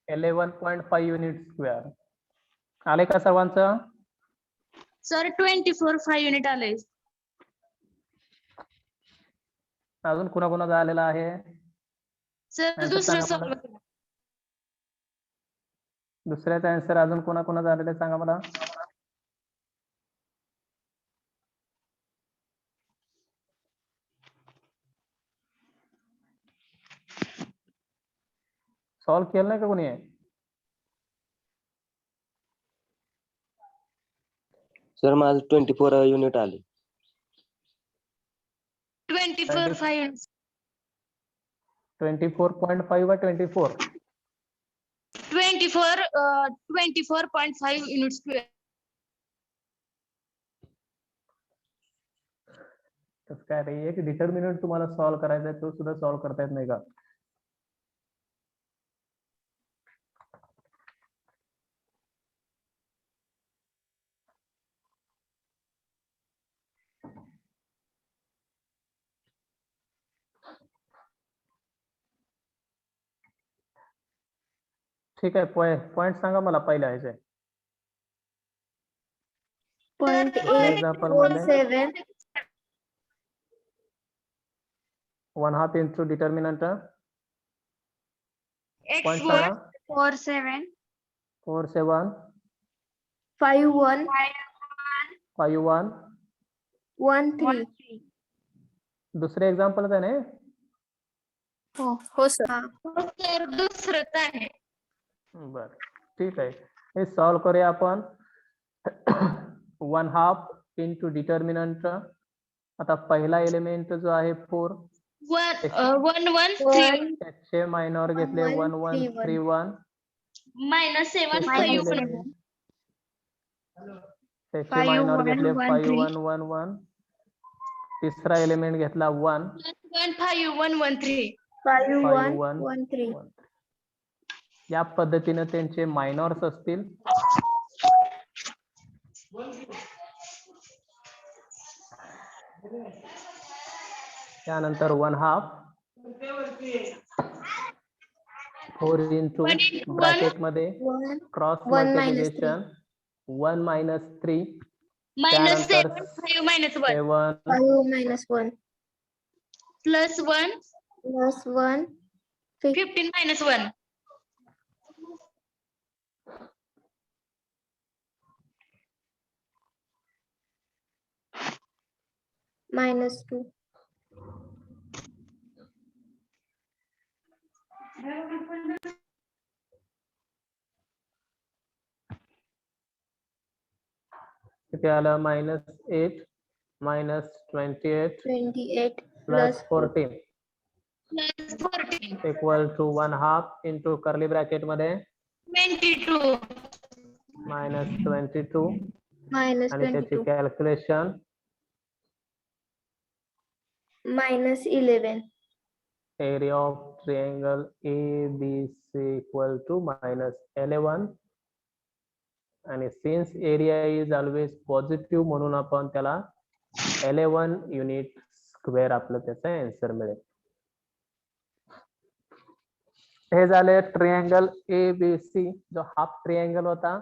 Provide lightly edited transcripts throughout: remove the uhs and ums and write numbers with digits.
11.5 unit square. आले का सर्वांचं? सर 24.5 युनिट आले. अजून कुणाकुणाचा आलेला आहे? सर Answer दुसरं सांगा मला. सॉल्व दुसऱ्याचा आन्सर अजून कुणाकुणाचा आलेला आहे सांगा मला. सॉल्व केलं नाही का कोणी? सर माझं 24 युनिट आले. 24.5 युनिट. 24.5 व 24? 24.5 युनिट स्क्वेअर. तसं काय रे, एक डिटर्मिनंट तुम्हाला सॉल्व करायचा आहे, तो सुद्धा सॉल्व करता येत नाही का? ठीक आहे, पॉइंट सांगा मला पहिल्या ह्याचे. 0.847 1/2 इंटू डिटर्मिनंट. पॉइंट सांगा. 47 4 7 51 5 1. 13. दुसरे एक्झाम्पल आहे ना? हो सर. सर दुसरंच आहे. बर, ठीक आहे. हे सॉल्व करूया आपण. 1/2 इंटू डिटर्मिनंट. आता पहिला एलिमेंट जो आहे 4, 113 त्याचे मायनॉर घेतले 1131. -7 51. त्याचे मायनॉर घेतले 5111. तिसरा एलिमेंट घेतला 1, 5113. 5113. या पद्धतीने त्यांचे मायनॉर्स असतील. त्यानंतर 1/2 4 इंटू ब्रॅकेट मध्ये क्रॉस मल्टिप्लिकेशन 1 - 3. -7 त्यानंतर 5 -1 7 5 -1 +1 +1 15 -1. -2. किती आलं? -8 -28 28 +14 +14 equal to 1/2 into curly bracket मध्ये 22 -22. आणि त्याची -22 calculation -11. Area of triangle ABC equal to -11. आणि since area is always positive म्हणून आपण त्याला 11 युनिट स्क्वेअर आपलं त्याचा आन्सर मिळेल. हे झाले ट्रायंगल ABC. जो हाफ ट्रायंगल होता,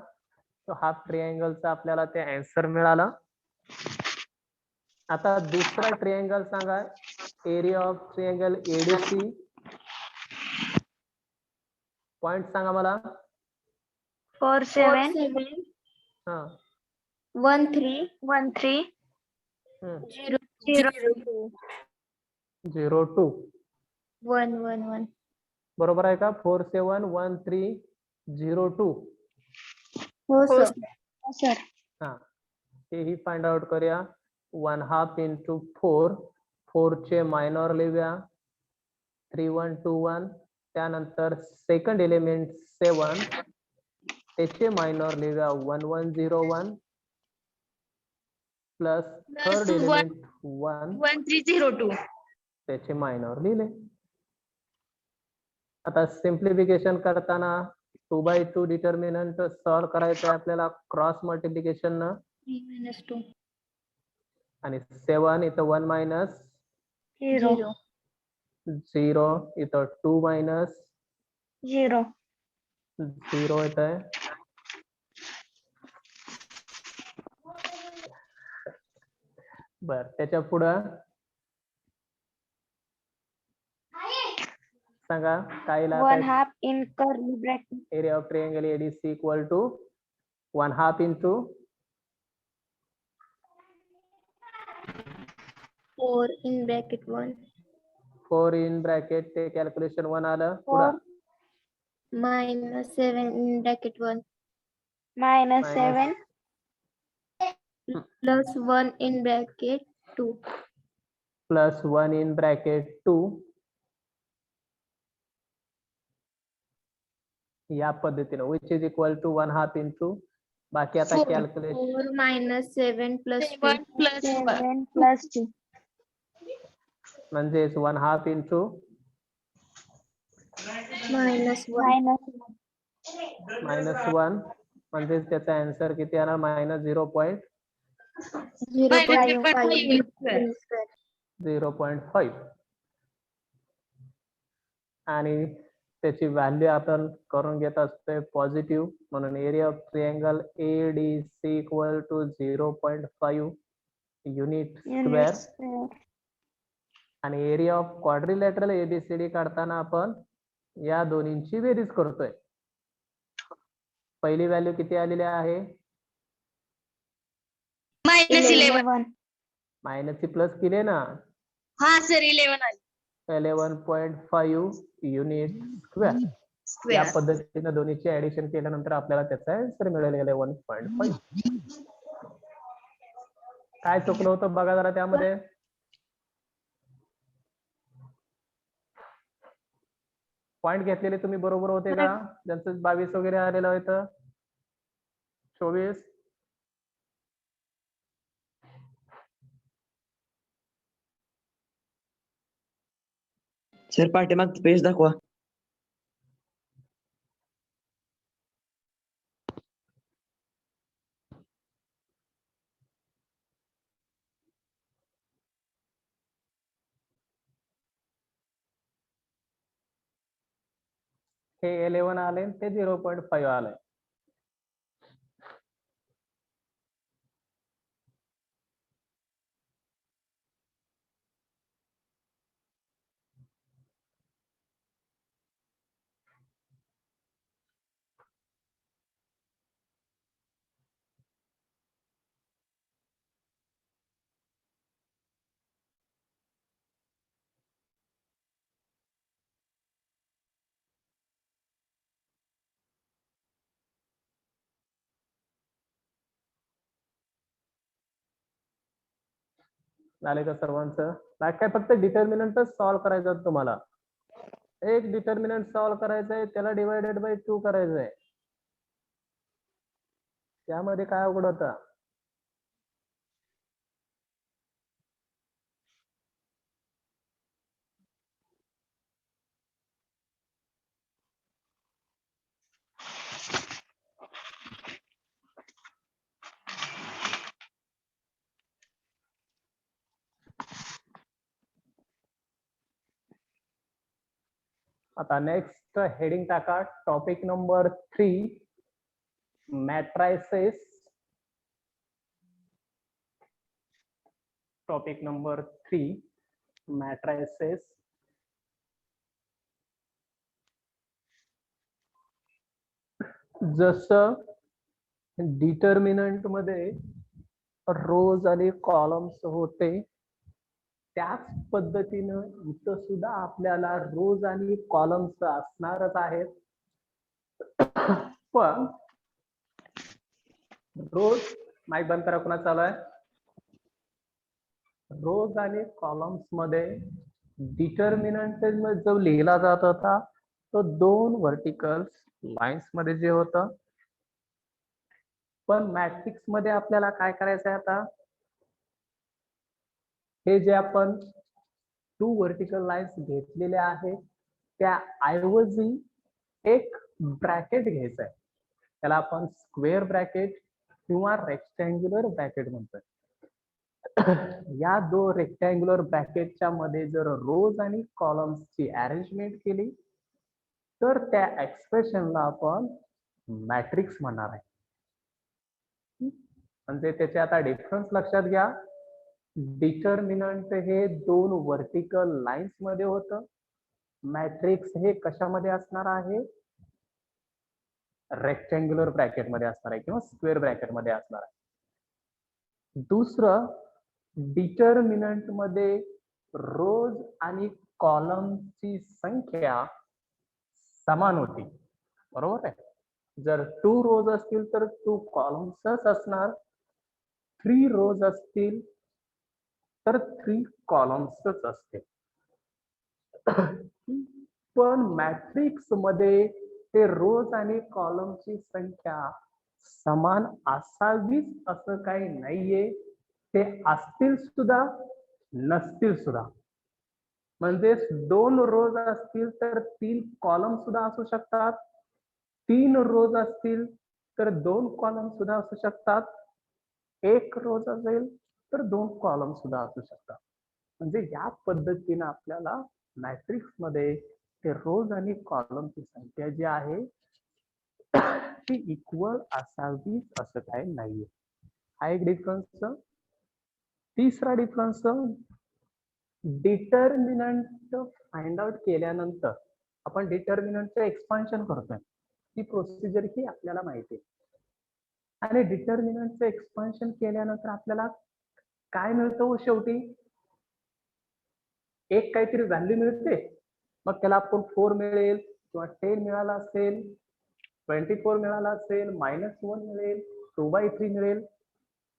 तो हाफ ट्रायंगलचा आपल्याला ते आन्सर मिळाला. आता दुसरा ट्रायंगल सांगा. Area of triangle ADC. Point सांगा मला. 47 हा 13 0 02. 1 1 1. बरोबर आहे का? 471302. हो सर. हा, तेही फाइंड आउट करूया. 1/2 इंटू 4. 4 चे मायनॉर लिहूया 3121. त्यानंतर सेकंड एलिमेंट 7, त्याचे मायनॉर लिहूया 1101 प्लस थर्ड एलिमेंट 1, 1302. त्याचे मायनॉर लिहिले. आता सिम्प्लिफिकेशन करताना 2/2 डिटर्मिनंट सॉल्व करायचं आहे आपल्याला क्रॉस मल्टिप्लिकेशन न. 3 -2 आणि 7 इथं 1 मायनस 0 0 इथं 2 मायनस 0 0 येत आहे. बर त्याच्या पुढं सांगा काय 1/2 in curly bracket. Area of triangle ADC equal to 1/2 into 4 in bracket 1. 4 in bracket ते कॅल्क्युलेशन 1 आलं. पुढं Minus 7 in bracket 1. Minus Minus. 7 plus 1 in bracket 2. Plus 1 in bracket 2 या पद्धतीने which is equal to 1/2 into बाकी आता 4. Calculation 4 minus 7 plus 2. 7 plus 1. 7 plus 2. म्हणजे 1/2 into Minus 1. -1 म्हणजे त्याचा आन्सर किती येणार -0.05. 0.5. आणि त्याची व्हॅल्यू आपण करून घेत असतोय पॉझिटिव्ह म्हणून area of triangle ADC equal to 0.5 unit square. Unit square. आणि एरिया ऑफ क्वाड्रिलॅटरल एबीसीडी काढताना आपण या दोन्हींची बेरीज करतोय. पहिली व्हॅल्यू किती आलेली आहे -11. मायनसची प्लस केली ना हा सर 11 आली 11.5 युनिट स्क्वेअर. या स्क्वेअर. पद्धतीने दोन्हीची ऍडिशन केल्यानंतर आपल्याला त्याचा आन्सर मिळेल 11.5. काय चुकलं होतं बघा जरा त्यामध्ये. पॉइंट घेतलेले तुम्ही बरोबर होते का ज्यांचं 22 वगैरे आलेलं होतं 24. सर पाठीमागचं पेज दाखवा. हे 11 आले ते 0.5 आलंय. झाले का सर्वांचं. काय फक्त डिटर्मिनंटच सॉल्व्ह करायचं तुम्हाला. एक डिटर्मिनंट सॉल्व्ह करायचंय त्याला डिवायडेड बाय 2 करायचंय. त्यामध्ये काय अवघड होतं. आता नेक्स्ट हेडिंग टाका topic number 3 matrices. Topic number 3 matrices. जसं डिटर्मिनंट मध्ये रोज आणि कॉलम्स होते त्याच पद्धतीनं इथं सुद्धा आपल्याला रोज आणि कॉलम्स असणारच आहेत. पण रोज माईक बंद करा कुणा चालू आहे. रोज आणि कॉलम्स मध्ये डिटर्मिनंट जो लिहिला जात होता तो 2 व्हर्टिकल लाईन्स मध्ये जे होतं. पण मॅट्रिक्स मध्ये आपल्याला काय करायचं आहे आता हे जे आपण 2 व्हर्टिकल लाईन्स घेतलेले आहेत त्या ऐवजी एक ब्रॅकेट घ्यायचं आहे. त्याला आपण स्क्वेअर ब्रॅकेट किंवा रेक्टँग्युलर ब्रॅकेट म्हणतोय. या 2 रेक्टँग्युलर ब्रॅकेटच्या मध्ये जर रोज आणि कॉलम्सची अरेंजमेंट केली तर त्या एक्सप्रेशनला आपण मॅट्रिक्स म्हणणार आहे. म्हणजे त्याचे आता डिफरन्स लक्षात घ्या. डिटर्मिनंट हे 2 वर्टिकल लाईन्स मध्ये होतं. मॅट्रिक्स हे कशामध्ये असणार आहे? रेक्टँग्युलर ब्रॅकेट मध्ये असणार आहे किंवा स्क्वेअर ब्रॅकेट मध्ये असणार आहे. दुसरं, डिटर्मिनंट मध्ये रोज आणि कॉलमची संख्या समान होती, बरोबर आहे. जर 2 रोज असतील तर 2 कॉलम्सच असणार, 3 रोज असतील तर 3 कॉलम्सच असतील. पण मॅट्रिक्स मध्ये ते रोज आणि कॉलमची संख्या समान असावीच असं काही नाहीये. ते असतील सुद्धा नसतील सुद्धा. म्हणजे 2 रोज असतील तर 3 कॉलम सुद्धा असू शकतात, 3 रोज असतील तर 2 कॉलम सुद्धा असू शकतात, 1 रोज असेल तर 2 कॉलम सुद्धा असू शकतात. म्हणजे या पद्धतीने आपल्याला मॅट्रिक्स मध्ये ते रोज आणि कॉलमची संख्या जी आहे ती इक्वल असावीच असं काही नाहीये. हा एक डिफरन्स. तिसरा डिफरन्स, डिटर्मिनंट फाइंड आउट केल्यानंतर आपण डिटर्मिनंटचं एक्सपान्शन करतोय. ती प्रोसिजर ही आपल्याला माहिती आहे. आणि डिटर्मिनंटचं एक्सपान्शन केल्यानंतर आपल्याला काय मिळतं? शेवटी एक काहीतरी व्हॅल्यू मिळते. मग त्याला आपण 4 मिळेल किंवा 10 मिळाला असेल, 24 मिळाला असेल, -1 मिळेल, 2/3 मिळेल.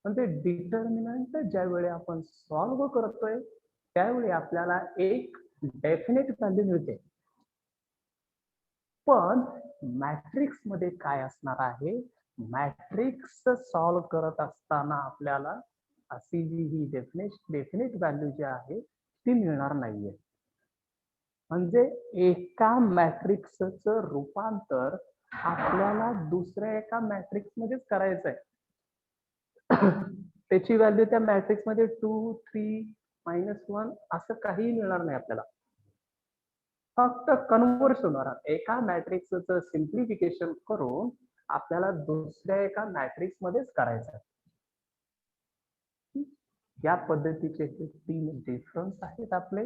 म्हणजे डिटर्मिनंट ज्यावेळी आपण सॉल्व्ह करतोय त्यावेळी आपल्याला एक डेफिनेट व्हॅल्यू मिळते. पण मॅट्रिक्स मध्ये काय असणार आहे? मॅट्रिक्स सॉल्व्ह करत असताना आपल्याला अशी जी ही डेफिनेट व्हॅल्यू जी आहे ती मिळणार नाहीये. म्हणजे एका मॅट्रिक्सचं रूपांतर आपल्याला दुसऱ्या एका मॅट्रिक्स मध्येच करायचंय. त्याची व्हॅल्यू त्या मॅट्रिक्स मध्ये 2, 3, -1 असं काही मिळणार नाही आपल्याला. फक्त कन्व्हर्ट होणार. एका मॅट्रिक्सचं सिम्प्लिफिकेशन करून आपल्याला दुसऱ्या एका मॅट्रिक्स मध्येच करायचं. या पद्धतीचे हे 3 डिफरन्स आहेत आपले.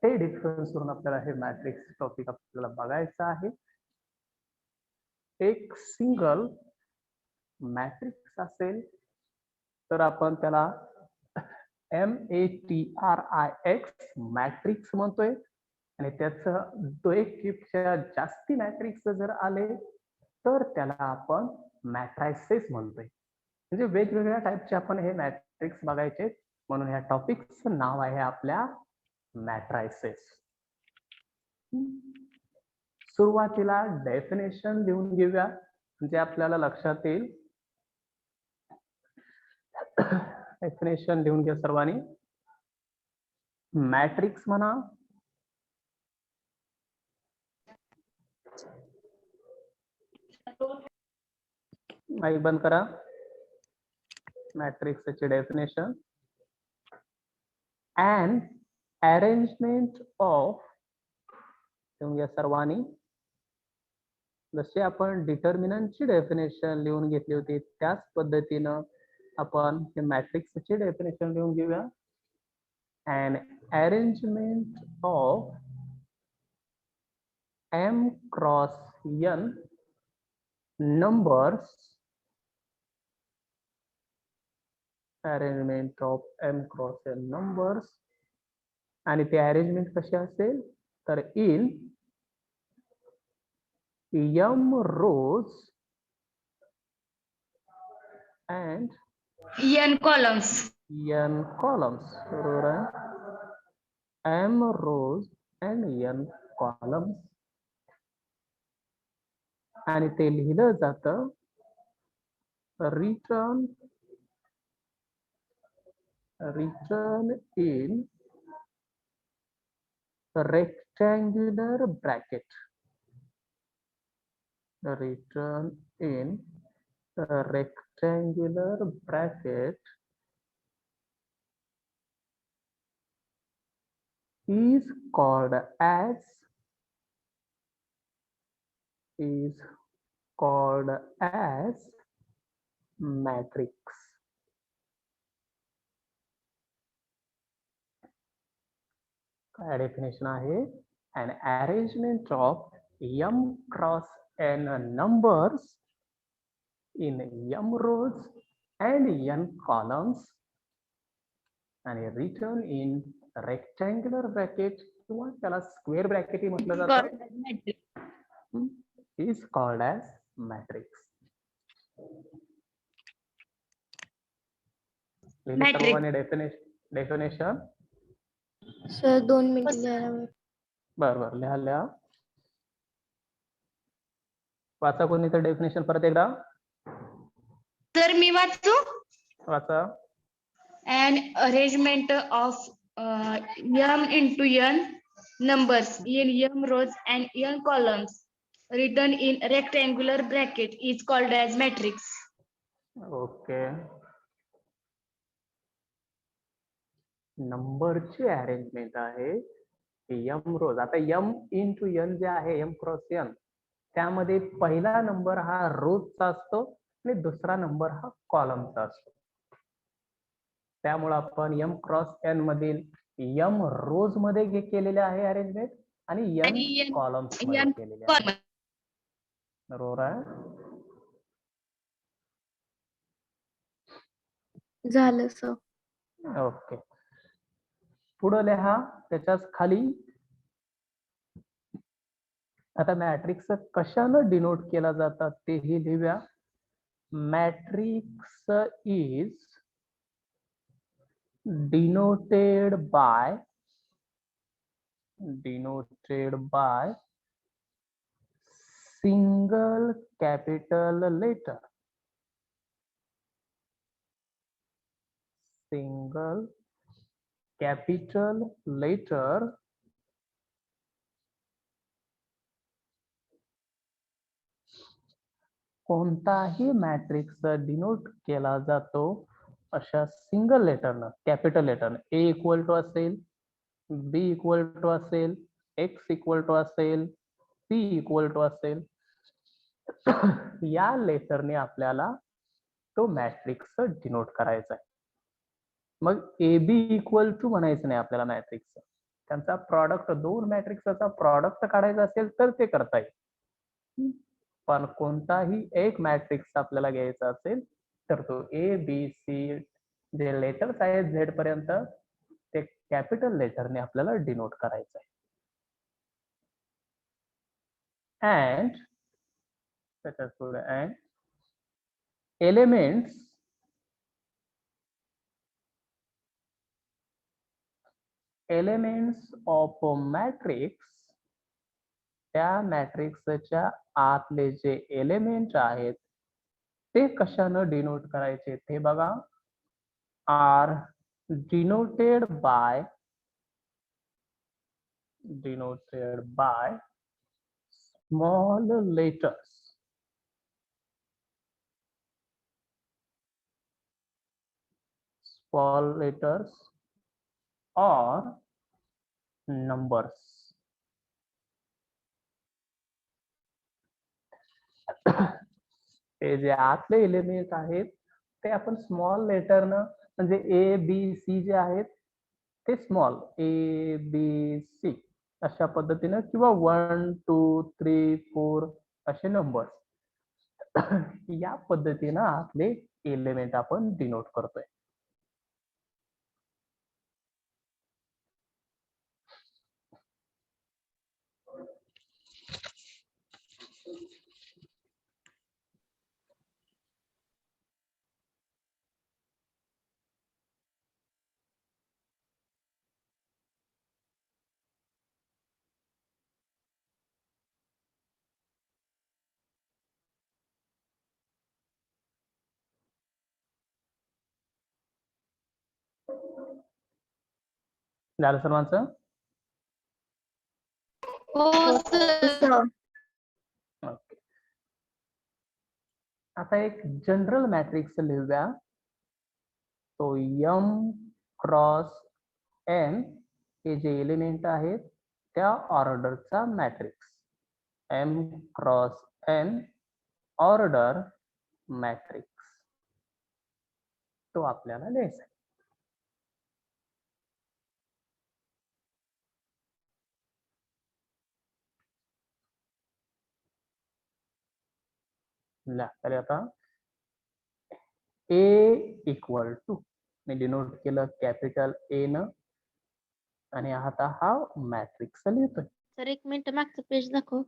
ते डिफरन्स वरून आपल्याला हे मॅट्रिक्स टॉपिक आपल्याला बघायचं आहे. एक सिंगल मॅट्रिक्स असेल तर आपण त्याला मॅट्रिक्स मॅट्रिक्स म्हणतोय. आणि त्याचं एकापेक्षा जास्ती मॅट्रिक्स जर आले तर त्याला आपण मॅट्रायसेस म्हणतोय. म्हणजे वेगवेगळ्या टाईपचे आपण हे मॅट्रिक्स बघायचे, म्हणून ह्या टॉपिकचं नाव आहे आपल्या मॅट्रायसेस. सुरुवातीला डेफिनेशन लिहून घेऊया म्हणजे आपल्याला लक्षात येईल. डेफिनेशन लिहून घ्या सर्वांनी. मॅट्रिक्स म्हणा माईक बंद करा. मॅट्रिक्सची डेफिनेशन, अँड अरेंजमेंट ऑफ, लिहून घ्या सर्वांनी. जसे आपण डिटर्मिनंटची डेफिनेशन लिहून घेतली होती त्याच पद्धतीनं आपण हे मॅट्रिक्सची डेफिनेशन लिहून घेऊया. And arrangement of M cross N numbers, arrangement of M cross N numbers. आणि ते अरेंजमेंट कशी असेल तर in M rows and N columns. N columns. बरोबर आहे. M rows and N columns. आणि ते लिहिलं जातं return in rectangular bracket. Return in rectangular bracket is called as is called as matrix. काय डेफिनेशन आहे? An arrangement of m cross n numbers in m rows and n columns and written in rectangular bracket किंवा त्याला square bracket म्हटलं जातं is called as matrix. सर्वांनी definition sir 2 minute लिहायला. बरोबर लिहा. वाचा कोणी तर डेफिनेशन परत एकदा तर मी वाचू. वाचा. An arrangement of m into n numbers in m rows and n columns written in rectangular bracket is called as matrix. Okay. नंबरची अरेंजमेंट आहे m रोज. आता m इंटू n जे आहे m क्रॉस n त्यामध्ये पहिला नंबर हा रोजचा असतो आणि दुसरा नंबर हा कॉलमचा असतो. त्यामुळे आपण m क्रॉस n मधील m रोज मध्ये केलेले आहे अरेंजमेंट आणि n कॉलम्स मध्ये केलेले आहे. बरोबर आहे. झालं सर. ओके. पुढे लिहा त्याच्याच खाली. आता मॅट्रिक्स कशानं डिनोट केला जातात तेही लिहूया. Matrix is denoted by single capital letter. Single capital letter कोणताही मॅट्रिक्स डिनोट केला जातो अशा सिंगल लेटरनं, कॅपिटल लेटरनं. ए इक्वल टू असेल, बी इक्वल टू असेल, एक्स इक्वल टू असेल, सी इक्वल टू असेल, या लेटरने आपल्याला तो मॅट्रिक्स डिनोट करायचा आहे. मग ए बी इक्वल टू म्हणायचं नाही आपल्याला मॅट्रिक्स. त्यांचा प्रॉडक्ट, दोन मॅट्रिक्सचा प्रॉडक्ट काढायचा असेल तर ते करता येईल. पण कोणताही एक मॅट्रिक्स आपल्याला घ्यायचा असेल तर तो ए बी सी जे लेटर्स आहेत झेड पर्यंत ते कॅपिटल लेटरने आपल्याला डिनोट करायचं आहे. अँड त्याच्यात पुढे अँड एलिमेंट्स ऑफ मॅट्रिक्स, त्या मॅट्रिक्सच्या आतले जे एलिमेंट आहेत ते कशानं डिनोट करायचे ते बघा. Are denoted by small letters. Small letters और numbers. ते जे आतले एलिमेंट आहेत ते आपण स्मॉल लेटरनं, म्हणजे ए बी सी जे आहेत ते स्मॉल ए बी सी अशा पद्धतीनं किंवा 1 2 3 4 असे नंबर्स या पद्धतीनं आतले एलिमेंट आपण डिनोट करतोय. झालं सर्वांचं? ओके. आता एक जनरल मॅट्रिक्स लिहूया. तो m क्रॉस n हे जे एलिमेंट आहेत त्या ऑर्डरचा matrix. m cross n order matrix तो आपल्याला लिहायचा आहे. पहिले आता ए इक्वल टू मी डिनोट केलं कॅपिटल ए न आणि आता हा मॅट्रिक्स लिहितोय. सर 1 मिनिट मागचं पेज दाखव.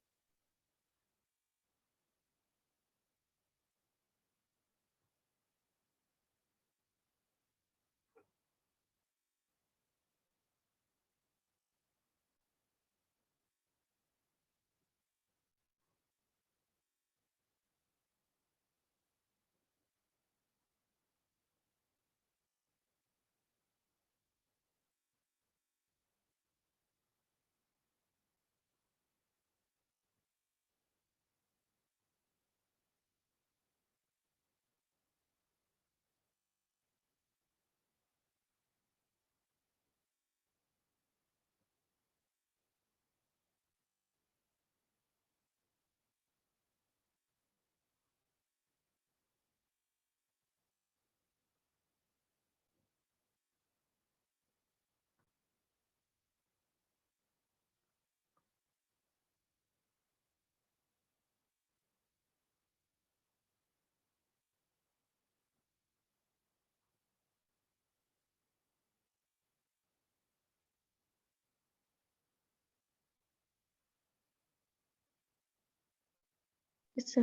सर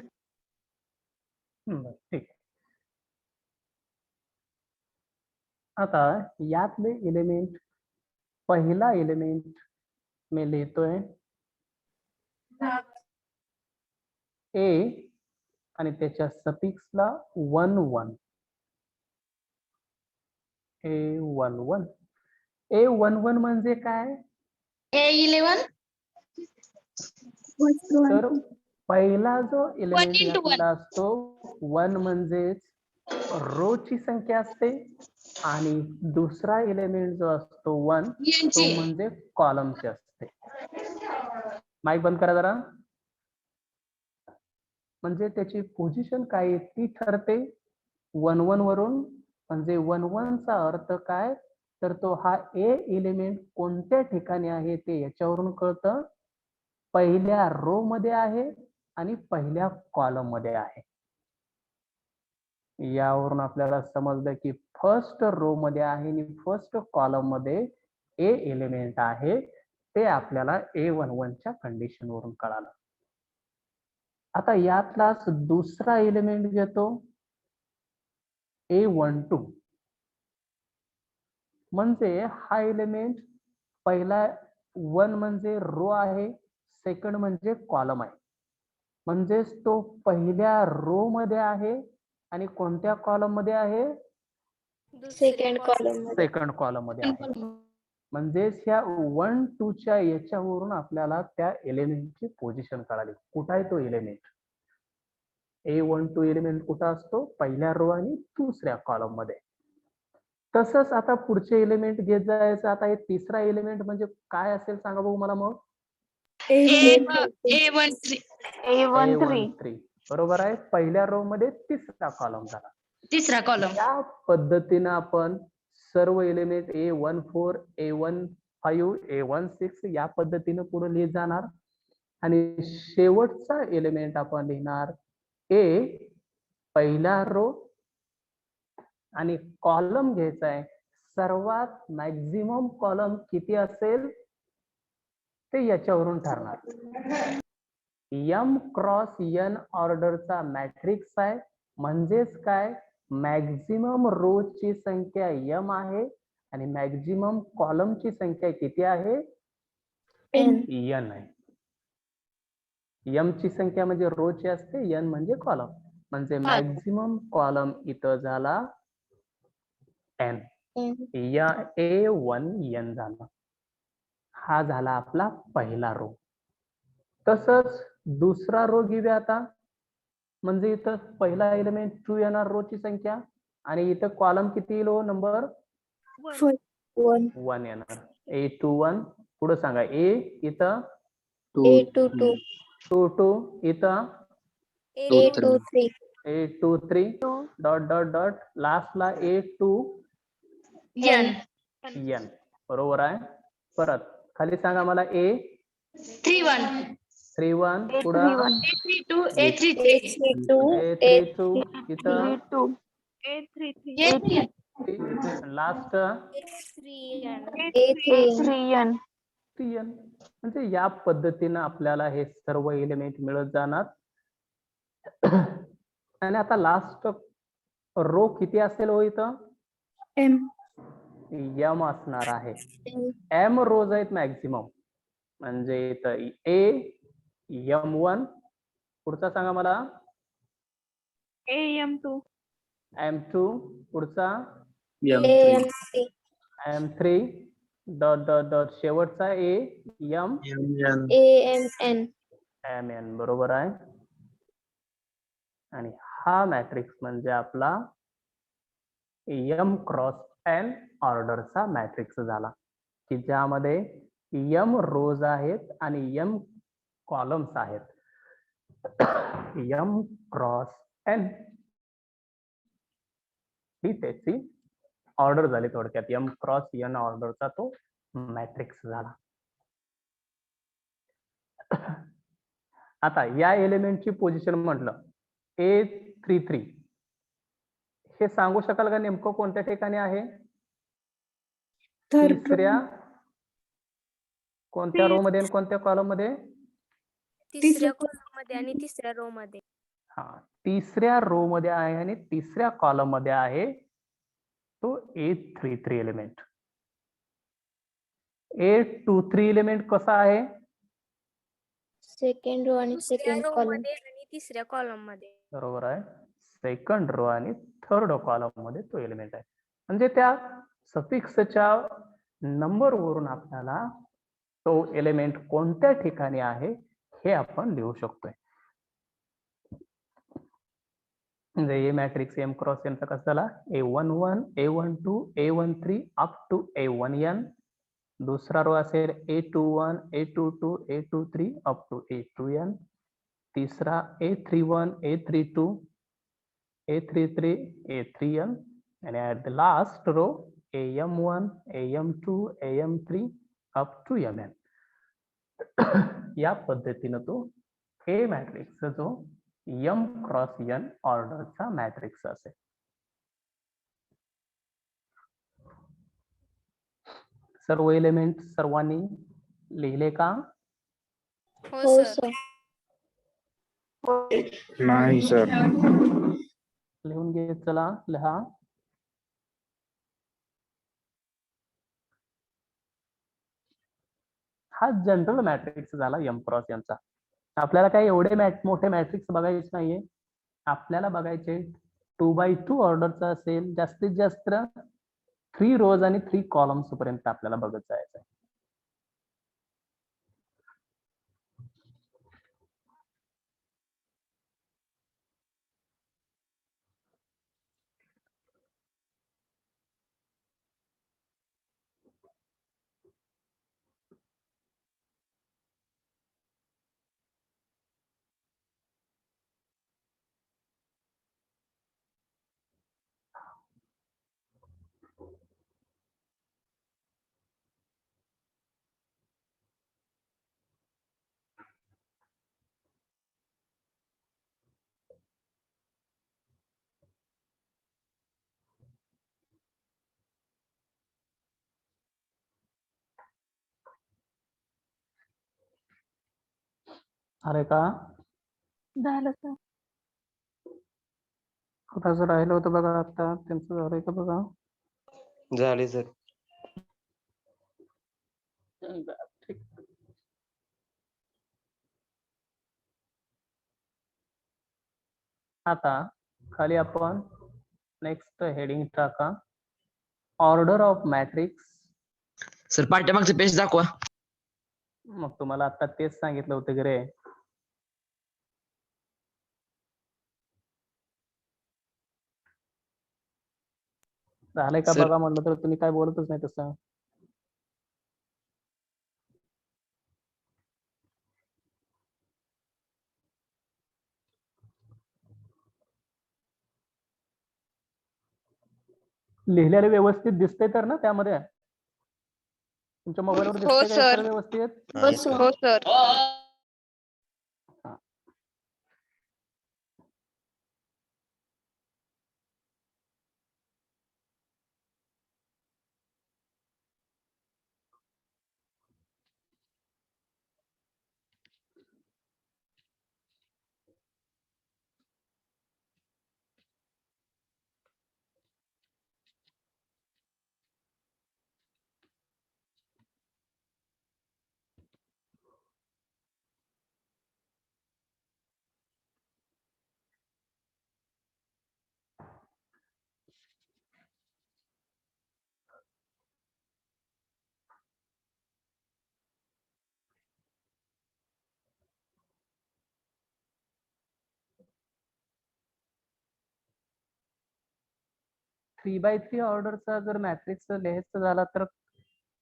ठीक आहे. आता यातले एलिमेंट पहिला एलिमेंट मी लिहितोय ए आणि त्याच्या सफिक्सला 1 1 A11 A11 म्हणजे काय? A11 तर पहिला जो एलिमेंट into one. यातला असतो 1 म्हणजेच रो ची संख्या असते आणि दुसरा एलिमेंट जो असतो 1 तो यांची म्हणजे कॉलमची असते. माईक बंद करा जरा. म्हणजे त्याची पोझिशन काय आहे ती ठरते 1 1 वरून. म्हणजे 1 1 चा अर्थ काय तर तो हा ए एलिमेंट कोणत्या ठिकाणी आहे ते याच्यावरून कळतं. पहिल्या रो मध्ये आहे आणि पहिल्या कॉलम मध्ये आहे. यावरून आपल्याला समजलं की फर्स्ट रो मध्ये आहे आणि फर्स्ट कॉलम मध्ये ए एलिमेंट आहे. ते आपल्याला A11 च्या कंडिशन वरून कळालं. आता यातलाच दुसरा एलिमेंट घेतो A12 म्हणजे हा एलिमेंट पहिला 1 म्हणजे रो आहे, सेकंड म्हणजे कॉलम आहे. म्हणजेच तो पहिल्या रो मध्ये आहे आणि कोणत्या कॉलम मध्ये आहे? सेकंड कॉलम मध्ये. सेकंड कॉलम मध्ये आहे. म्हणजेच ह्या 1 2 च्या याच्यावरून आपल्याला त्या एलिमेंटची पोझिशन कळाली. कुठं आहे तो एलिमेंट? A12 एलिमेंट कुठं असतो? पहिल्या रो आणि दुसऱ्या कॉलम मध्ये. तसंच आता पुढचे एलिमेंट घेत जायचं. आता हे तिसरा एलिमेंट म्हणजे काय असेल सांगा बघू मला मग. A13 A13 बरोबर आहे. पहिल्या रो मध्ये तिसरा कॉलम झाला. तिसरा कॉलम. या पद्धतीनं आपण सर्व एलिमेंट A14 A15 A16 या पद्धतीनं पुढे लिहित जाणार आणि शेवटचा एलिमेंट आपण लिहिणार A पहिला रो आणि कॉलम घ्यायचा आहे. सर्वात मॅक्झिमम कॉलम किती असेल ते याच्यावरून ठरणार. M क्रॉस n ऑर्डरचा मॅट्रिक्स आहे. म्हणजेच काय मॅक्झिमम रो ची संख्या m आहे आणि मॅक्झिमम कॉलम ची संख्या किती आहे? n आहे. m ची संख्या म्हणजे रो ची असते, n म्हणजे कॉलम. म्हणजे मॅक्झिमम कॉलम इथं झाला n. या A1n झाला. हा झाला आपला पहिला रो. तसंच दुसरा रो घेऊया आता. म्हणजे इथं पहिला एलिमेंट 2 येणार रो ची संख्या आणि इथं कॉलम किती येईल? नंबर 1 येणार. A21 पुढे सांगा. A इथं A22 2 2 इथं 8 2 3 8 2 3 डॉट डॉट डॉट लास्टला 8 2 n n बरोबर आहे. परत खाली सांगा मला a 3 1 3 1 पुढं A32 A33 A32 a 3 2 इथं A3 लास्ट A3 3n. म्हणजे या पद्धतीनं आपल्याला हे सर्व एलिमेंट मिळत जाणार. आणि आता लास्ट रो किती असेल हो इथं M m असणार आहे. m रोज आहेत मॅक्झिमम. म्हणजे इथं a m1 पुढचा सांगा मला AM2 m2 पुढचा AM3 m3 dot dot dot शेवटचा a m AMN mn बरोबर आहे. आणि हा मॅट्रिक्स म्हणजे आपला m क्रॉस n ऑर्डरचा मॅट्रिक्स झाला की ज्यामध्ये m रोज आहेत आणि m कॉलम्स आहेत. m क्रॉस n ही त्याची ऑर्डर झाली. थोडक्यात m क्रॉस n ऑर्डरचा तो मॅट्रिक्स झाला. आता या एलिमेंटची पोझिशन म्हटलं A33 हे सांगू शकाल का नेमकं कोणत्या ठिकाणी आहे? तिसऱ्या कोणत्या रो मध्ये आणि कोणत्या कॉलम मध्ये? तिसऱ्या कॉलम मध्ये आणि तिसऱ्या रो मध्ये. हा तिसऱ्या रो मध्ये आहे आणि तिसऱ्या कॉलम मध्ये आहे तो A33 एलिमेंट. A23 एलिमेंट कसा आहे? सेकंड रो आणि सेकंड कॉलम आणि तिसऱ्या कॉलम मध्ये. बरोबर आहे. सेकंड रो आणि थर्ड कॉलम मध्ये तो एलिमेंट आहे. म्हणजे त्या सफिक्सच्या नंबर वरून आपल्याला तो एलिमेंट कोणत्या ठिकाणी आहे हे आपण लिहू शकतोय. म्हणजे हे मॅट्रिक्स m क्रॉस n चा कसा झाला A11 A12 A13 up to A1n. दुसरा रो असेल A21 A22 A23 up to A2n. तिसरा A31 A32 A33 A3n and at the last row AM1 AM2 AM3 up to mn. या पद्धतीनं तो A matrix जो m क्रॉस n ऑर्डरचा matrix असेल. सर्व एलिमेंट सर्वांनी लिहिले का? हो सर. नाही सर. लिहून घे. चला लिहा. हा जनरल मॅट्रिक्स झाला m क्रॉस n चा. आपल्याला काही एवढे मोठे मॅट्रिक्स बघायचे नाहीये. आपल्याला बघायचे 2x2 ऑर्डरचा असेल जास्तीत जास्त 3 रोज आणि 3 कॉलम्स पर्यंत आपल्याला बघत जायचं आहे. अरे का झालं सर. कुणाचं राहिलं होतं बघा. आता त्यांचं झालंय का बघा. झाले सर. ठीक. आता खाली आपण नेक्स्ट हेडिंग टाका ऑर्डर ऑफ मॅट्रिक्स. सर पाठ्यमागचं पेज दाखवा. मग तुम्हाला आता तेच सांगितलं होतं की रे. झालंय का सर. बघा म्हणलं तर तुम्ही काय बोलतच नाही तसं. लिहिलेलं व्यवस्थित दिसतंय तर ना त्यामध्ये तुमच्या मोबाईलवर हो दिसतंय का सर. सर व्यवस्थित? हो सर. हा. 3x3 ऑर्डरचा जर मॅट्रिक्स लिहायचा झाला तर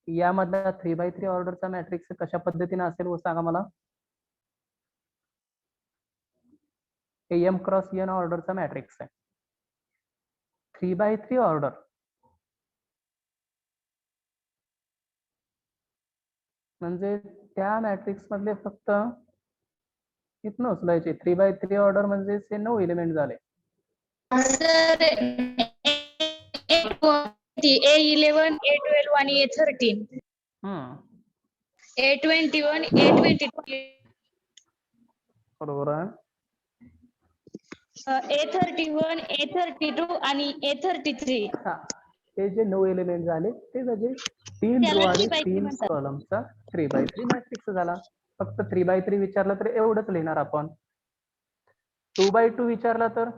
यामधला 3x3 ऑर्डरचा मॅट्रिक्स कशा पद्धतीने असेल हो सांगा मला. m क्रॉस n ऑर्डरचा मॅट्रिक्स आहे 3x3 ऑर्डर. म्हणजे त्या मॅट्रिक्स मधले फक्त इथनं उचलायचे 3x3 ऑर्डर म्हणजे ते 9 एलिमेंट झाले. सर A11, A12 आणि A13. A21, A22, बरोबर आहे. A31, A32 आणि A33. हा हे जे 9 एलिमेंट झाले ते म्हणजे 3 रो त्याला आणि 3x3 3 म्हणतात. कॉलमचा 3x3 मॅट्रिक्स झाला. फक्त 3x3 विचारलं तर एवढंच लिहिणार आपण. 2x2 विचारला तर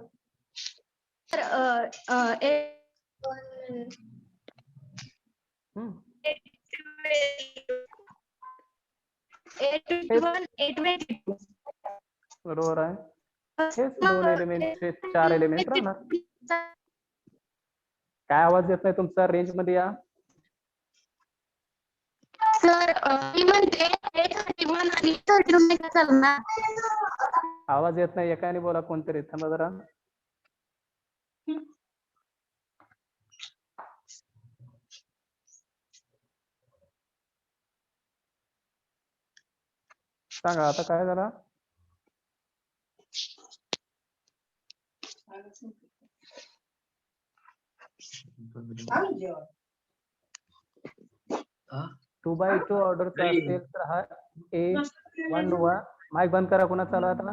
सर A21, A22. बरोबर आहे. हेच 2 एलिमेंटचे 4 एलिमेंट राहणार. काय आवाज येत नाही तुमचा? रेंज मध्ये या. सर मी म्हणते A31 आणि A32 नाही का चालणार? आवाज येत नाही एकाने बोला कोणतरी. थांबा जरा. सांगा आता काय झाला? हा? 2x2 ऑर्डरचा असेल तर हा A11 माईक बंद करा. कोणा चालू आहे आता?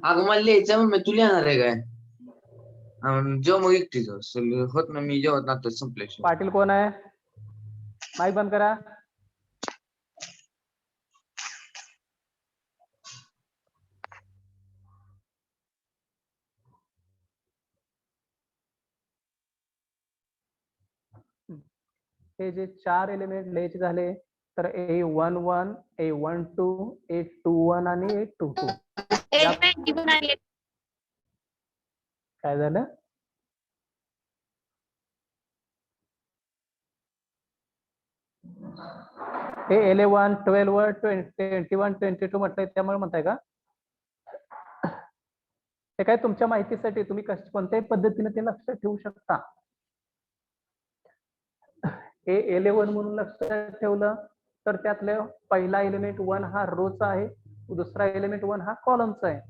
अगं मला लिहायचं मग तू लिहिणार आहे काय? जेव्हा मग एकटीच होत ना मी जेवत ना तर संपल्याशिवाय. पाटील कोण आहे? माईक बंद करा. हे जे 4 एलिमेंट लिहायचे झाले तर A11, A12, A21 आणि A22. A21 आणि काय झालं? हे 11, 12, 21, 22 म्हटलंय त्यामुळे म्हणताय का? हे काय तुमच्या माहितीसाठी तुम्ही कोणत्याही पद्धतीने ते लक्षात ठेवू शकता. हे 11 म्हणून लक्षात ठेवलं तर त्यातलं पहिला एलिमेंट 1 हा रोचा आहे, दुसरा एलिमेंट 1 हा कॉलमचा आहे.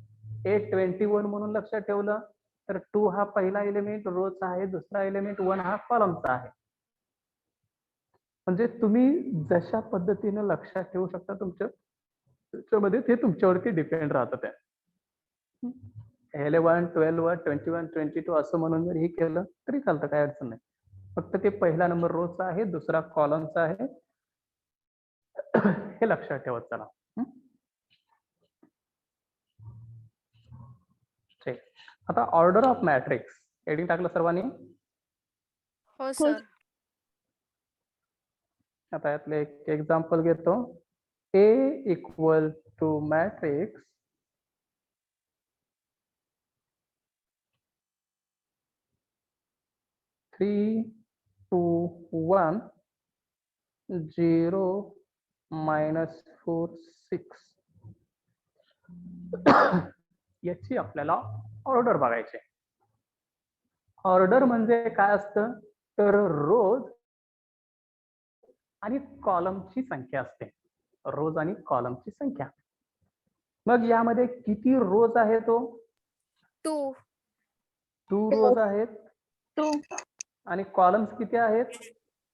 A21 म्हणून लक्षात ठेवलं तर 2 हा पहिला एलिमेंट रोचा आहे, दुसरा एलिमेंट 1 हा कॉलमचा आहे. म्हणजे तुम्ही जशा पद्धतीने लक्षात ठेवू शकता तुमच्यामध्ये ते तुमच्यावरती डिपेंड राहतं. त्या 11, 12, 21, 22 असं म्हणून जर हे केलं तरी चालतं, काय अडचण नाही. फक्त ते पहिला नंबर रोचा आहे, दुसरा कॉलमचा आहे, हे लक्षात ठेवत चला. ठीक. आता ऑर्डर ऑफ मॅट्रिक्स हेडिंग टाकलं सर्वांनी? हो सर. आता यातले एक एक्झाम्पल घेतो. A equal to matrix three 2 1 0 -4 6. याची आपल्याला ऑर्डर बघायची. ऑर्डर म्हणजे काय असतं तर रोज आणि कॉलमची संख्या असते. रोज आणि कॉलमची संख्या. मग यामध्ये किती रोज आहे तो 2 2 रोज आहेत 2 आणि कॉलम्स किती आहेत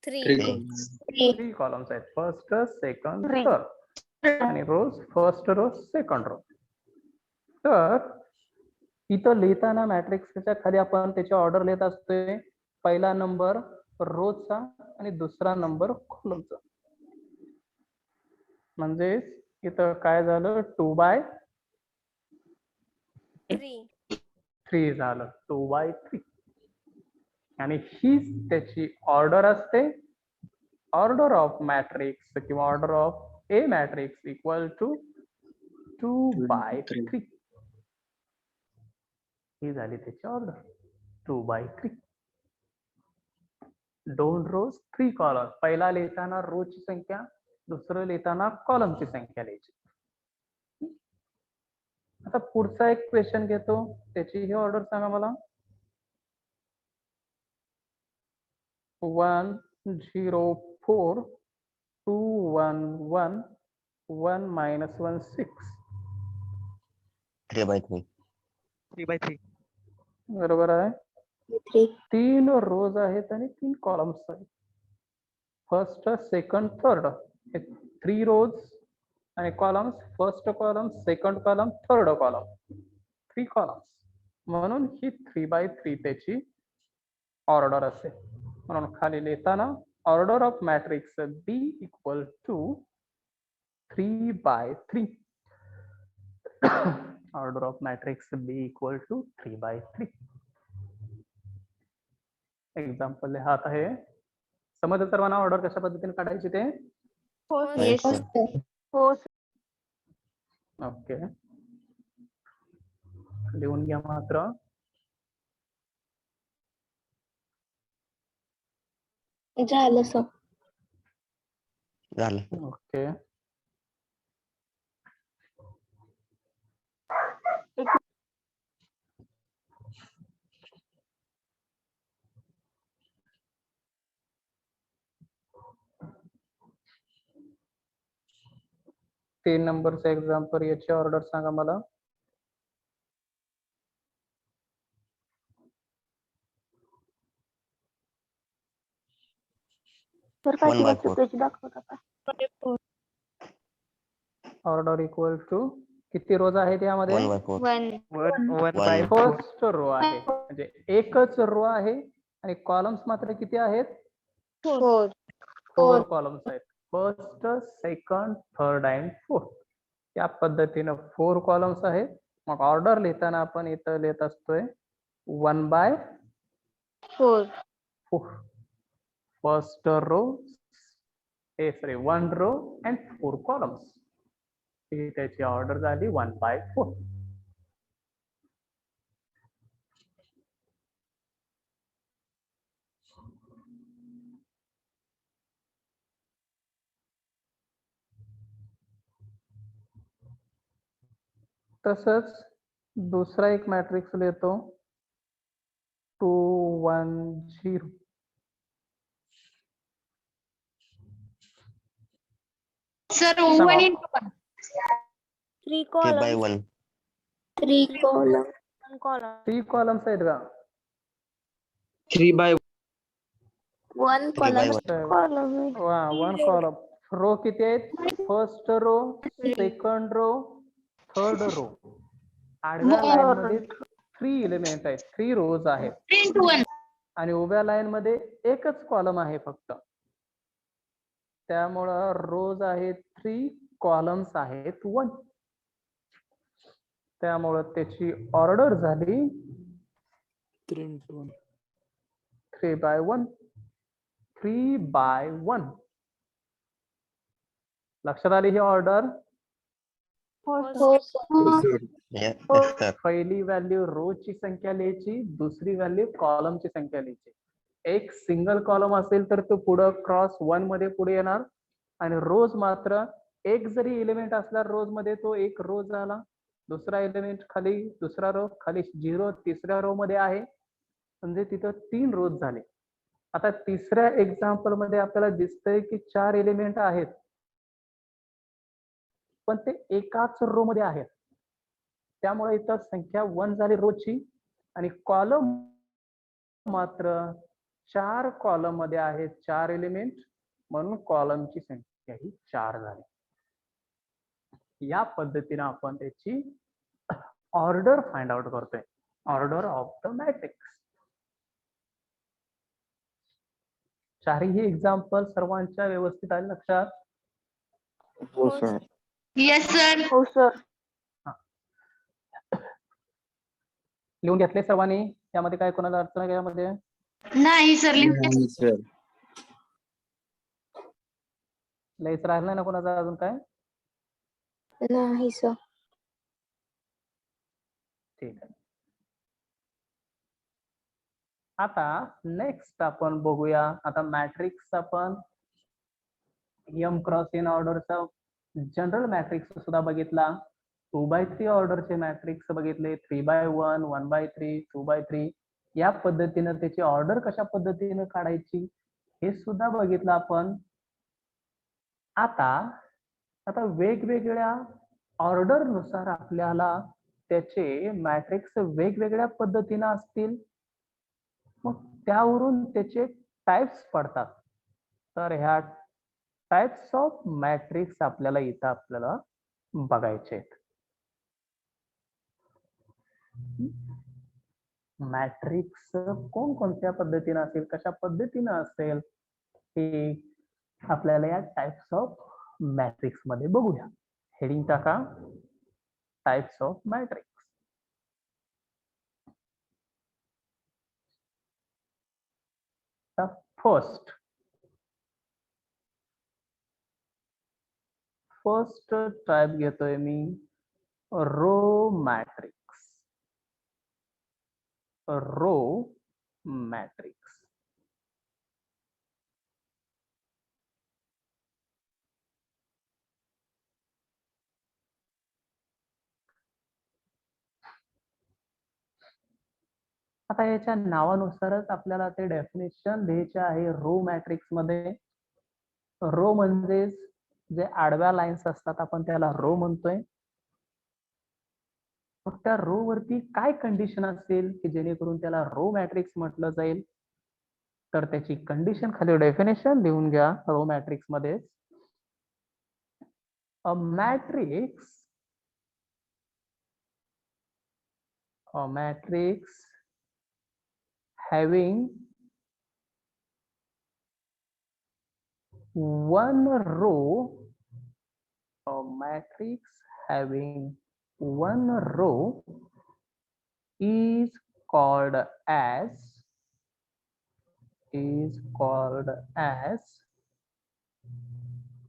3 3 कॉलम्स आहेत. First second Three. थर्ड आणि रोज फर्स्ट रो सेकंड रो. तर इथं लिहिताना मॅट्रिक्सच्या खाली आपण त्याची ऑर्डर लिहित असतोय. पहिला नंबर रोजचा आणि दुसरा नंबर कॉलमचा. म्हणजे इथं काय झालं 2/3 झालं 2/3 आणि ही त्याची ऑर्डर असते. ऑर्डर ऑफ मॅट्रिक्स किंवा order of a matrix equal to 2/3. ही झाली त्याची ऑर्डर 2/3. 2 रोज 3 कॉलम. पहिला लिहिताना रोजची संख्या, दुसरं लिहिताना कॉलमची संख्या लिहायची. आता पुढचा एक क्वेश्चन घेतो, त्याची ही ऑर्डर सांगा मला. 1 0 4 2 1 1 1 -1 6. 3/3. 3/3. बरोबर आहे. 3 रोज आहेत आणि 3 कॉलम्स आहेत. फर्स्ट सेकंड थर्ड 3 रोज आणि columns. First column second column third column 3 columns. म्हणून ही 3/3 त्याची ऑर्डर असेल. म्हणून खाली लिहिताना order of matrix B equal to 3/3. Order of matrix B equal to 3/3. Example लिहात आहे. समजलं सर्वांना ऑर्डर कशा पद्धतीने काढायची ते? Yes, sir. ओके, लिहून घ्या मात्र. झालं. ओके, तीन नंबरचा एक्झाम्पल. याची ऑर्डर सांगा मला. ऑर्डर इक्वल टू किती रोज आहेत यामध्ये? 1/4. 1/4. फर्स्ट रो आहे म्हणजे एकच रो आहे आणि कॉलम्स मात्र किती आहेत? 4 कॉलम्स आहेत. First second third and fourth. या पद्धतीनं 4 कॉलम्स आहेत. मग ऑर्डर लिहिताना आपण इथं लिहित असतोय 1/4. First row 1 row and 4 columns. ही त्याची ऑर्डर झाली 1/4. तसंच दुसरा एक मॅट्रिक्स लिहितो 2 1 0. Sir, सांगा. 1 into 1. 3 columns 3/1. 1 column 3 कॉलम्स आहेत का? 3/1. 1 कॉलम. रो किती आहेत? First row second row third row. आडव्या लाईन मध्ये 3 एलिमेंट आहेत. 3 रोज आहेत 3 into 1. आणि उभ्या लाईन मध्ये एकच कॉलम आहे फक्त. त्यामुळं रोज आहेत 3, कॉलम्स आहेत 1. त्यामुळं त्याची ऑर्डर झाली 3/1. 3/1. लक्षात आली ही ऑर्डर? Yes, sir. पहिली व्हॅल्यू रोजची संख्या लिहायची, दुसरी व्हॅल्यू कॉलमची संख्या लिहायची. एक सिंगल कॉलम असेल तर तो पुढे क्रॉस 1 मध्ये पुढे येणार आणि रोज मात्र एक जरी एलिमेंट असला रोज मध्ये तो एक रो झाला. दुसरा एलिमेंट खाली, दुसरा रो खाली 0 तिसऱ्या रो मध्ये आहे. म्हणजे तिथं 3 रोज झाले. आता तिसऱ्या एक्झाम्पल मध्ये आपल्याला दिसतंय की 4 एलिमेंट आहेत, पण ते एकाच रो मध्ये आहेत. त्यामुळे इथं संख्या 1 झाली रोची आणि कॉलम मात्र 4 कॉलम मध्ये आहेत 4 एलिमेंट, म्हणून कॉलमची संख्या ही 4 झाली. या पद्धतीने आपण त्याची ऑर्डर फाइंड आउट करतोय, ऑर्डर ऑफ द मॅट्रिक्स. चारही एक्झाम्पल सर्वांच्या व्यवस्थित आले लक्षात? हो सर. Yes, sir. हो सर. लिहून घेतले सर्वांनी? त्यामध्ये काय कोणाला अडचण आहे का यामध्ये? नाही सर, नाही सर. लिहायचं राहिलं नाही ना कोणाचा अजून काय? नाही सर. ठीक आहे. आता नेक्स्ट आपण बघूया. आता मॅट्रिक्स आपण एम क्रॉस एन ऑर्डरचा जनरल मॅट्रिक्स सुद्धा बघितला, 2x3 ऑर्डरचे मॅट्रिक्स बघितले, 3x1, 1x3, 2x3. या पद्धतीनं त्याची ऑर्डर कशा पद्धतीने काढायची हे सुद्धा बघितलं आपण. आता वेगवेगळ्या ऑर्डर नुसार आपल्याला त्याचे मॅट्रिक्स वेगवेगळ्या पद्धतीने असतील, मग त्यावरून त्याचे टाइप्स पडतात. तर ह्या टाइप्स ऑफ मॅट्रिक्स आपल्याला इथं आपल्याला बघायचे आहेत. मॅट्रिक्स कोणकोणत्या पद्धतीने असेल, कशा पद्धतीने असेल, हे आपल्याला या टाइप्स ऑफ मॅट्रिक्स मध्ये बघूया. हेडिंग टाका, types of matrix. First type घेतोय मी रो मॅट्रिक्स. Row matrix. आता याच्या नावानुसारच आपल्याला ते डेफिनेशन द्यायचे आहे. रो मॅट्रिक्स मध्ये रो म्हणजे जे आडव्या लाईन्स असतात आपण त्याला रो म्हणतोय. मग त्या रो वरती काय कंडिशन असेल की जेणेकरून त्याला रो मॅट्रिक्स म्हटलं जाईल, तर त्याची कंडिशन खाली डेफिनेशन लिहून घ्या. रो मॅट्रिक्स मध्ये अ matrix having one row, a matrix having one row is called as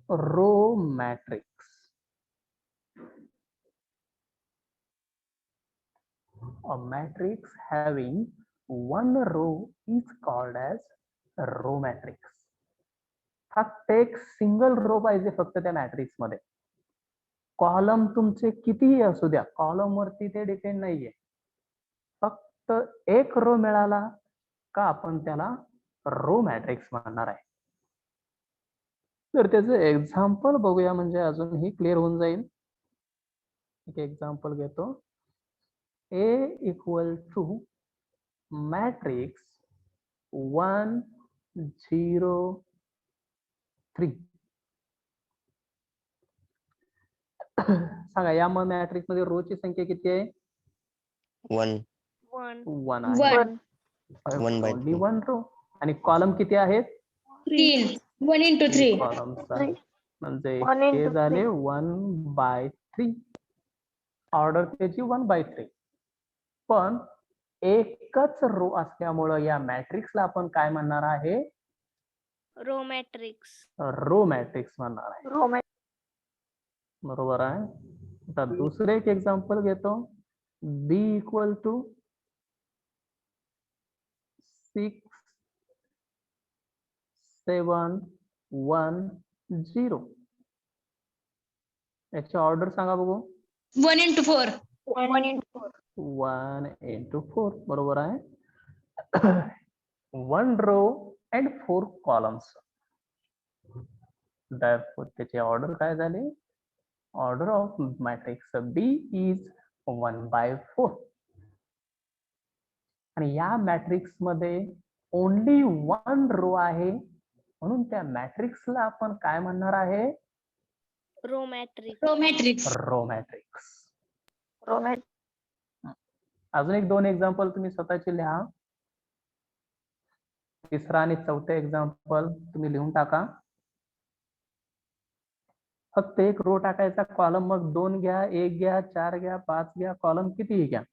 row matrix. A matrix having one row is called as row matrix. फक्त एक सिंगल रो पाहिजे फक्त त्या मॅट्रिक्स मध्ये. कॉलम तुमचे कितीही असू द्या, कॉलम वरती ते डिपेंड नाहीये. फक्त एक रो मिळाला का आपण त्याला रो मॅट्रिक्स म्हणणार आहे. तर त्याचं एक्झाम्पल बघूया, म्हणजे अजून ही क्लिअर होऊन जाईल. एक एक्झाम्पल घेतो. A equal to matrix 1 0 3. सांगा या मग मॅट्रिक्स मध्ये रो ची संख्या किती आहे? 1. 1 आहे. 1. Only 1 row. आणि कॉलम किती आहेत? 3. 1 into 3. कॉलम्स आहेत. म्हणजे 1 हे into झाले 1/3. ऑर्डर त्याची 1/3. पण एकच रो असल्यामुळं या मॅट्रिक्सला आपण काय म्हणणार आहे? Row matrix. रो मॅट्रिक्स म्हणणार आहे. रो बरोबर आहे. आता दुसरे एक एक्झाम्पल घेतो. B equal to 6 7 1 0. याची ऑर्डर सांगा बघू. 1 into 4. 1 into 4. 1 into 4 बरोबर आहे. 1 row and 4 columns. Therefore त्याची ऑर्डर काय झाली? Order of matrix B is 1/4. आणि या मॅट्रिक्स मध्ये ओनली 1 रो आहे, म्हणून त्या मॅट्रिक्सला आपण काय म्हणणार आहे? Row matrix. Row matrix. Row matrix. अजून एक 2 एक्झाम्पल तुम्ही स्वतःचे लिहा. तिसरा आणि चौथा एक्झाम्पल तुम्ही लिहून टाका. फक्त एक रो टाकायचा, कॉलम मग 2 घ्या, 1 घ्या, 4 घ्या, 5 घ्या, कॉलम कितीही घ्या.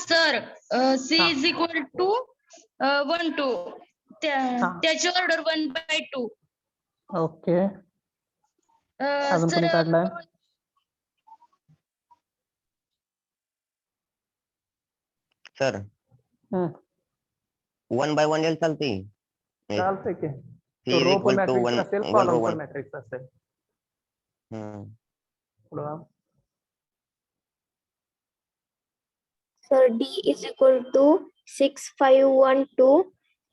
Sir C is equal to 1 2. त्याची ऑर्डर 1/2. ओके. अजून कोणी सर काढलाय? सर हम्म, 1/1 यायला चालते. चालतंय की. C is रो equal पण to मॅट्रिक्स 1 असेल, 1 कॉलम row पण 1. मॅट्रिक्स असेल. पुढं Sir, D is equal to 6 5 1 2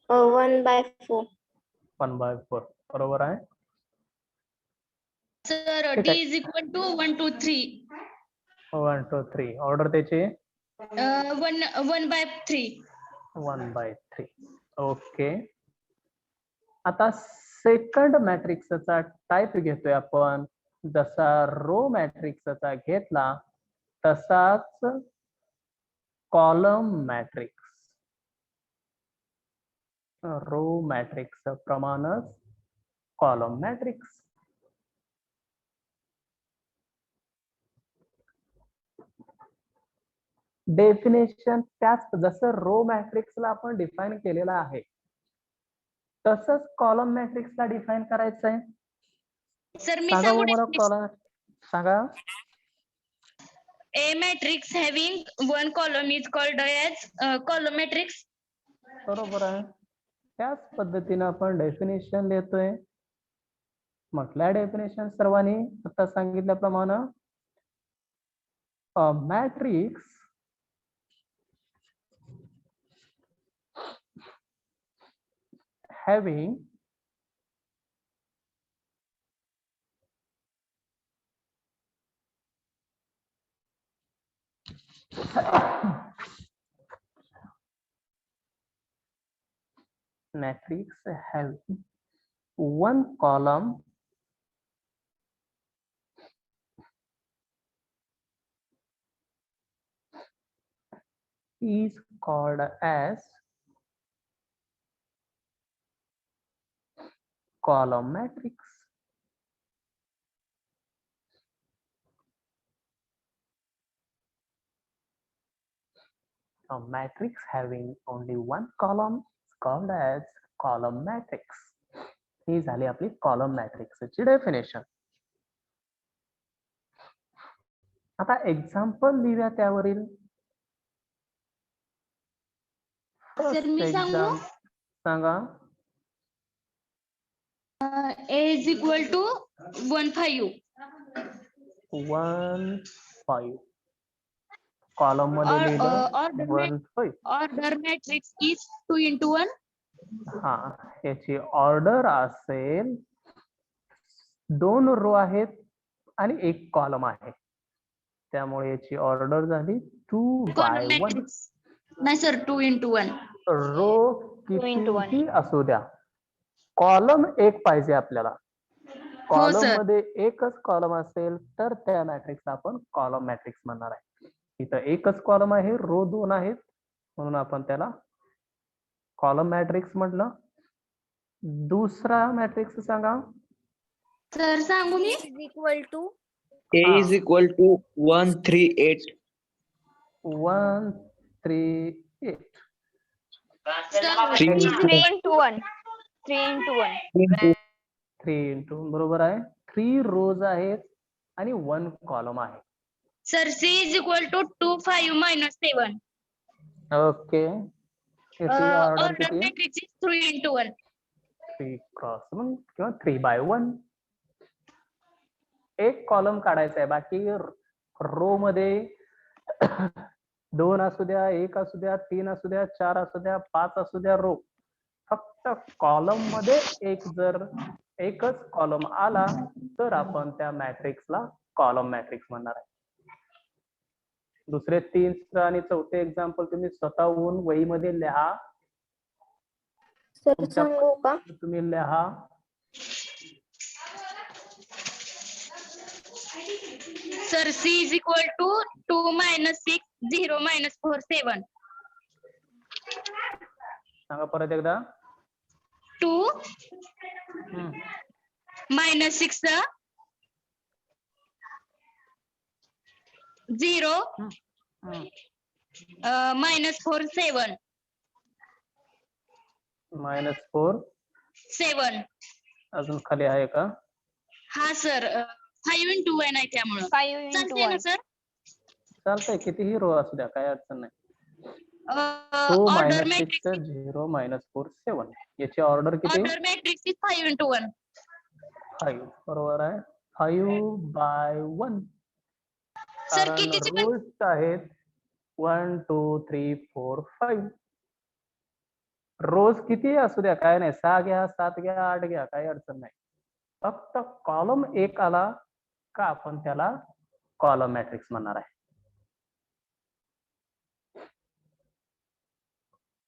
1/4. 1/4 बरोबर आहे. सर ठीक D आहे. is equal to 1 2 3. 1 2 3 ऑर्डर त्याची 1/3. 1/3. ओके. आता सेकंड मॅट्रिक्सचा टाइप घेतोय आपण. जसा रो मॅट्रिक्सचा घेतला तसाच कॉलम मॅट्रिक्स. रो मॅट्रिक्स प्रमाणच कॉलम मॅट्रिक्स. डेफिनेशन त्याच जसं रो मॅट्रिक्सला आपण डिफाईन केलेलं आहे तसंच कॉलम मॅट्रिक्सला डिफाईन करायचं आहे. सर मी सांगा सांगू मला कॉलम सांगा. A matrix having one column is called as column matrix. बरोबर आहे. त्याच पद्धतीने आपण डेफिनेशन लिहितोय. म्हटल्या डेफिनेशन सर्वांनी आता सांगितल्याप्रमाणे matrix having matrix having one column is called as column matrix. A matrix having only one column is called as column matrix. ही झाली आपली कॉलम मॅट्रिक्सची डेफिनेशन. आता एक्झाम्पल लिहूया त्यावरील. सर मी सांगू. सांगा. A is equal to 1 5. 1 5 column मध्ये लिहिलं 1 5. Order matrix is 2 into 1. हा, याची ऑर्डर असेल 2 रो आहेत आणि 1 कॉलम आहे, त्यामुळे याची ऑर्डर झाली 2/1. नाही सर 2 into 1. रो कितीही असू द्या, कॉलम 1 पाहिजे आपल्याला. Column sir. मध्ये एकच कॉलम असेल तर त्या मॅट्रिक्स आपण कॉलम मॅट्रिक्स म्हणणार आहे. इथं एकच कॉलम आहे, रो 2 आहेत, म्हणून आपण त्याला कॉलम मॅट्रिक्स म्हटलं. दुसरा मॅट्रिक्स सांगा. सर सांगू मी. is equal to A is equal to 1 3 8. 1 3 8. Sir, 3 3 into 1. 3 into बरोबर आहे. 3 रोज आहेत आणि 1 कॉलम आहे. Sir C is equal to 2, 5 minus 7. Okay. याची ऑर्डर Order किती? matrix is 3 into 1. 3 क्रॉस 1 किंवा 3/1. एक कॉलम काढायचा आहे, बाकी रो मध्ये 2 असू द्या, 1 असू द्या, 3 असू द्या, 4 असू द्या, 5 असू द्या, रो फक्त कॉलम मध्ये एकच कॉलम आला तर आपण त्या मॅट्रिक्सला कॉलम मॅट्रिक्स म्हणणार आहे. दुसरे 3 आणि 4थे एक्झाम्पल तुम्ही स्वतःहून वहीमध्ये लिहा. सर तुमच्या सांगू का? तुम्ही लिहा. Sir, C is equal to 2 minus 6, 0 minus 4, 7. सांगा परत एकदा. 2 हम्म. minus 6, 0 हम्म. minus 4, 7. -4 7. अजून खाली आहे का? हा सर 5 into 1 आहे त्यामुळं चालतंय ना सर? चालतंय, कितीही रो असू द्या, काही अडचण नाही. 2 ऑर्डर -6 मॅट्रिक्स 0 -4 7. याची ऑर्डर किती? Order matrix is 5 into 1. 5 बरोबर आहे. 5/1 सर कारण कितीची पण रूल्स आहेत 1 2 3 4 5. रोज किती असू द्या, काय नाही, 6 घ्या, 7 घ्या, 8 घ्या, काही अडचण नाही. फक्त कॉलम एक आला का आपण त्याला कॉलम मॅट्रिक्स म्हणणार आहे.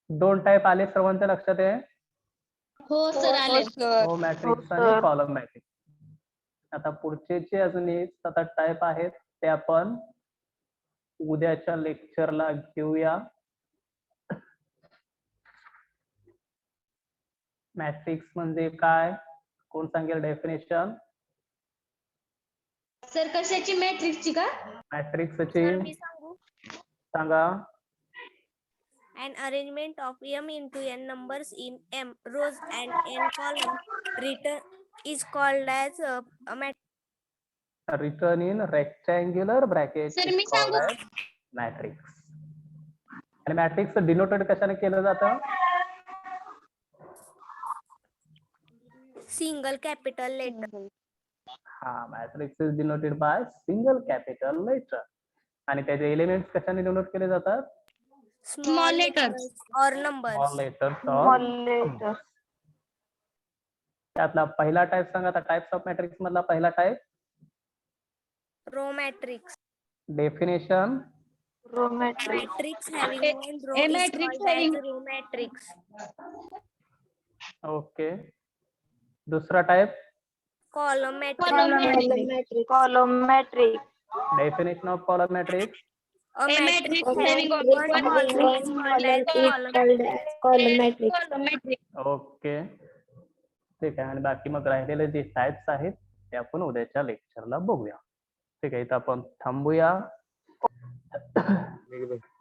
2 टाईप आले सर्वांच्या लक्षात आहे. हो सर आले. रो मॅट्रिक्स आणि कॉलम मॅट्रिक्स. आता पुढचे जे अजून 7-8 टाईप आहेत ते आपण उद्याच्या लेक्चरला घेऊया. मॅट्रिक्स म्हणजे काय, कोण सांगेल डेफिनेशन? सर कशाची मॅट्रिक्सची का? मॅट्रिक्सची सर मी सांगू. सांगा. An arrangement of m into n numbers in m rows and n columns is called as a matrix. Written in rectangular bracket Sir, is मी called सांगू? as matrix. आणि मॅट्रिक्स डिनोटेड कशाने केलं जातं? Single capital letter. हा, matrix is denoted by single capital letter. आणि त्याचे elements कशाने डिनोट केले जातात? Small letters. letters or numbers. Small letters. त्यातला पहिला टाइप सांगा. आता टाइप्स ऑफ मॅट्रिक्स मधला पहिला type. Row matrix. Definition. Matrix having one row A is matrix called as having- row matrix. Okay. दुसरा type. Column matrix. Column matrix. Definition of column matrix. A A matrix matrix having having one one column is called as column matrix. Column matrix. Column matrix. Okay, ठीक आहे. आणि बाकी मग राहिलेले जे types आहेत ते आपण उद्याच्या लेक्चरला बघूया. ठीक आहे, इथं आपण थांबूया.